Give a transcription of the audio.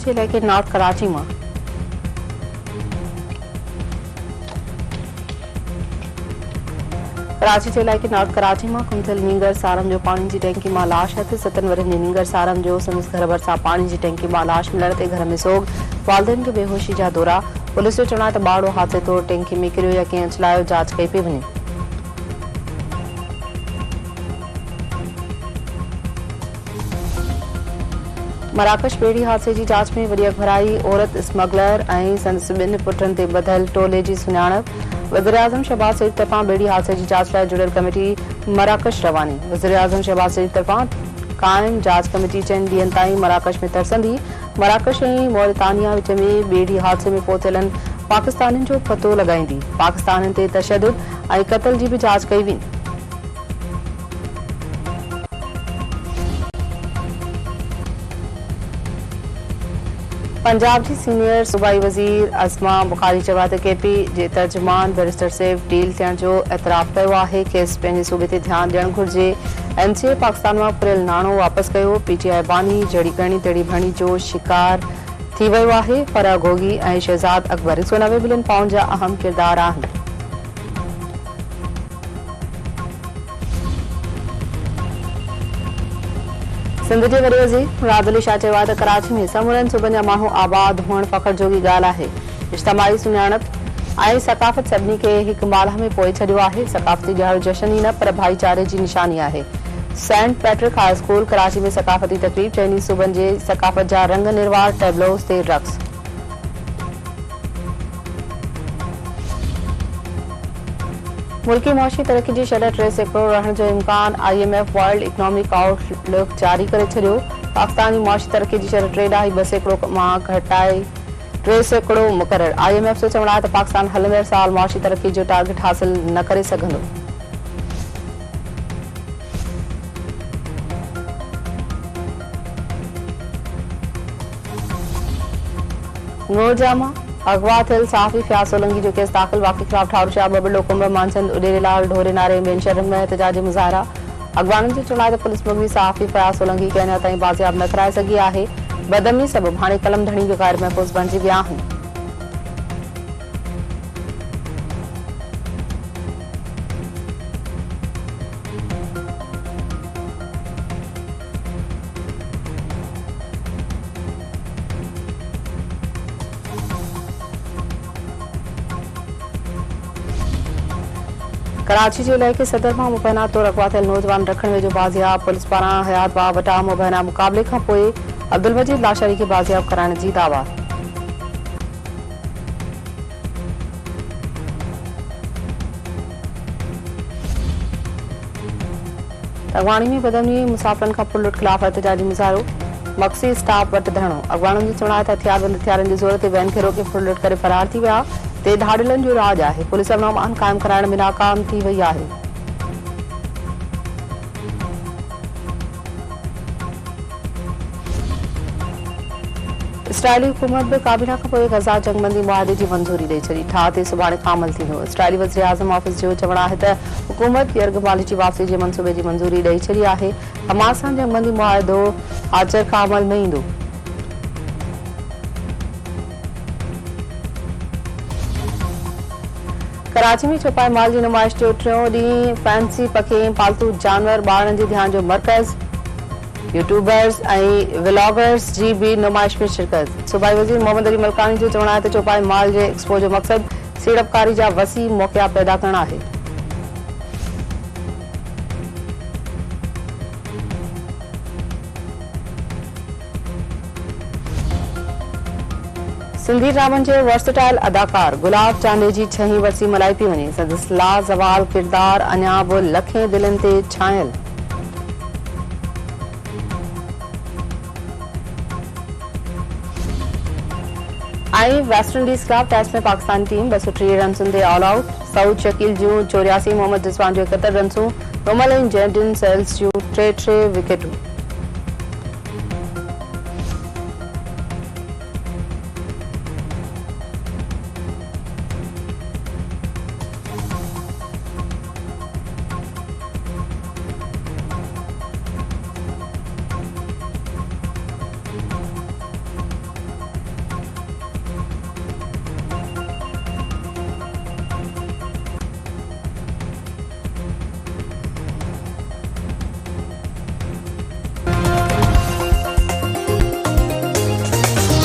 जे इलाइक़े नॉर्थ कराची में कराची जे इलाइक़े नॉर्थ कराची में कुंथल नींगर सारम जो पानी की टैंकी में लाश है। 7 वरनि जी नींगर सारम जो संदसि घर भरिसां पानी की टैंकी में लाश मिलण ते घर में सोग, वालिदैन खे बेहोशी जा दौरा। पुलिस जो चवणु आहे त ॿारड़ो हादसे तौरु टैंकी में किरियो या कंहिं चलायो, जांच कई पई वञे। मराकश बेड़ी हादसे की जांच में वरी अगभराई, औरत स्मगलर ऐं संदसि 2 पुटनि ते ॿधल टोले की सुञाणप। वज़ीर-ए-आज़म शहबाज शरीफ तरफ़ां बेड़ी हादसे की जांच लाइ जुड़ियल कमेटी मराकश रवानी। वज़ीर-ए-आज़म शहबाज शरीफ तरफ़ां क़ाइम जांच कमेटी 4 ॾींहनि ताईं मराकश में तरसंदी। मराकश ऐं मौरितानिया विच में बेड़ी हादसे में पहुतल पाकिस्तानियुनि जो पतो लगाईंदी। पाकिस्तानियुनि ते तशद्दुद ऐं क़त्ल जी भी जांच कई वेंदी। पंजाब की सीनियर सूबाई वज़ीर अस्मा बुखारी चवा त केपी जे तर्जुमान बैरिस्टर सैफ डील थियण जो एतराफ़ कयो आहे। खेसि पंहिंजे सूबे ते ध्यानु ॾियणु घुरिजे। MCA पाकिस्तान में फुरियल नाणो वापसि कयो। PTI बानी जड़ी करणी तड़ी भरणी जो शिकार थी वियो आहे। फराह घोगी ऐं शहज़ाद अकबर 190 बिलियन पाउंड जा अहम किरदार आहिनि। सिंध के वॾे वज़ीर मुराद अली शाह चयो आहे त कराची में समूरनि सूबनि जा माण्हू आबाद हुअण फ़ख्र जोगी ॻाल्हि आहे। इज्तिमाई सुञाणप ऐं सक़ाफ़त सभिनी खे हिक माल्ह में पोए छॾियो आहे। सक़ाफ़ती ॾियारो जशन ई न पर भाईचारे जी निशानी आहे। Saint Patrick high school Karachi में सक़ाफ़ती तक़रीब, चइनी सूबनि जे सक़ाफ़त जा रंग निर्वार, टेबलोस ते रक़्स। मुल्की मुआशी तरक्की जी शरह 3 सैकड़ो रहण जो इम्कान। IMF वर्ल्ड इकनॉमिक आउटलुक जारी करे छॾियो। पाकिस्तानी मुआशी तरक्की जी शरह 3.2 सैकड़ो मां घटाए 3 सैकड़ो मुक़रर। IMF जो चवणु आहे त पाकिस्तान हलंदड़ साल मुआशी तरक्की जो टारगेट हासिल न करे सघंदो। नूरजहां अगवा थियल सहाफ़ी फयाज़ सोलंकी जो केस दाख़िल। वाक़ई ख़िलाफ़ ठारूशाह, बबलो कुंभ, मानचंद उडेरीलाल, ढोरे नारे ॿियनि शहरनि में एहतजाजी मुज़ाहिरा। अॻवाननि जो चवणु आहे त पुलिस मुखबिर सहाफ़ी फयाज़ सोलंकी खे अञा ताईं बाज़ियाब न कराए सघी आहे। बदअमनी सबबि हाणे कलम धणी बि ग़ैर महफ़ूज़ बणिजी विया आहिनि। कराची जे इलाइक़े सदर मां मुबैना तौरु अगवा थियल नौजवान रखण वेझो बाज़ियाब। पुलिस पारां हयात बा वटां मुबैना मुक़ाबले खां पोइ अब्दुल मजीद लाशरी खे बाज़ियाब कराइण जी दावा। अगवाणी में बदअमनी मुसाफ़िरनि खां पुल लुट ख़िलाफ़ एहतजाजी मुज़ाहिरो। मक़सी स्टाफ वटि धरणो। अगवाणनि जो चवणु आहे त हथियारबंद हथियारनि जी ज़रूरत ते वैन खे रोके पुल लुट करे फरार थी विया। ते धाड़िलनि जो राज आहे। पुलिस अमन अमान क़ाइम कराइण में नाकाम थी वई आहे। इसराइली हुकूमत बि काबीना खां पोइ गज़ा जंगबंदी मुआहदे जी मंज़ूरी ॾेई छॾी। ठाह ते सुभाणे खां अमल थींदो। इसराइली वज़ीर-ए-आज़म ऑफिस जो चवणु आहे त हुकूमत यर्गमाली जी वापसी जे मंसूबे जी मंज़ूरी ॾेई छॾी आहे। हमास सां जंगबंदी मुआहदो आचर खां अमल में ईंदो। कराची में चौपाई माल की नुमाइश जो 3 ॾींहुं फैंसी पखें, पालतू जानवर, ॿारनि जे ध्यान जो मरकज़, यूट्यूबर्स ऐं व्लॉगर्स जी भी नुमाइश में शिरकत। सूबाई वज़ीर मोहम्मद अली मलकानी जो चवणु आहे त चौपाई माल जे एक्सपो जो मक़सद सीड़पकारी जा वसी मौक़िया पैदा करणु आहे। सिंधी ड्रामनि जे वर्सटाइल अदाकार गुलाब चांदे जी 6हीं वरसी मल्हाई पई वञे। संदसि लाज़वाल किरदार अञा बि लखें दिलनि ते छायल। ऐं वेस्ट इंडीज़ ख़िलाफ़ टेस्ट में पाकिस्तानी टीम 230 रन्सुनि ते ऑल आउट। सऊद शकील जूं 84, मोहम्मद रिज़वान जूं 71 रन्सूं, नोमल ऐं जेडन सेल्स जूं 3 विकेटूं।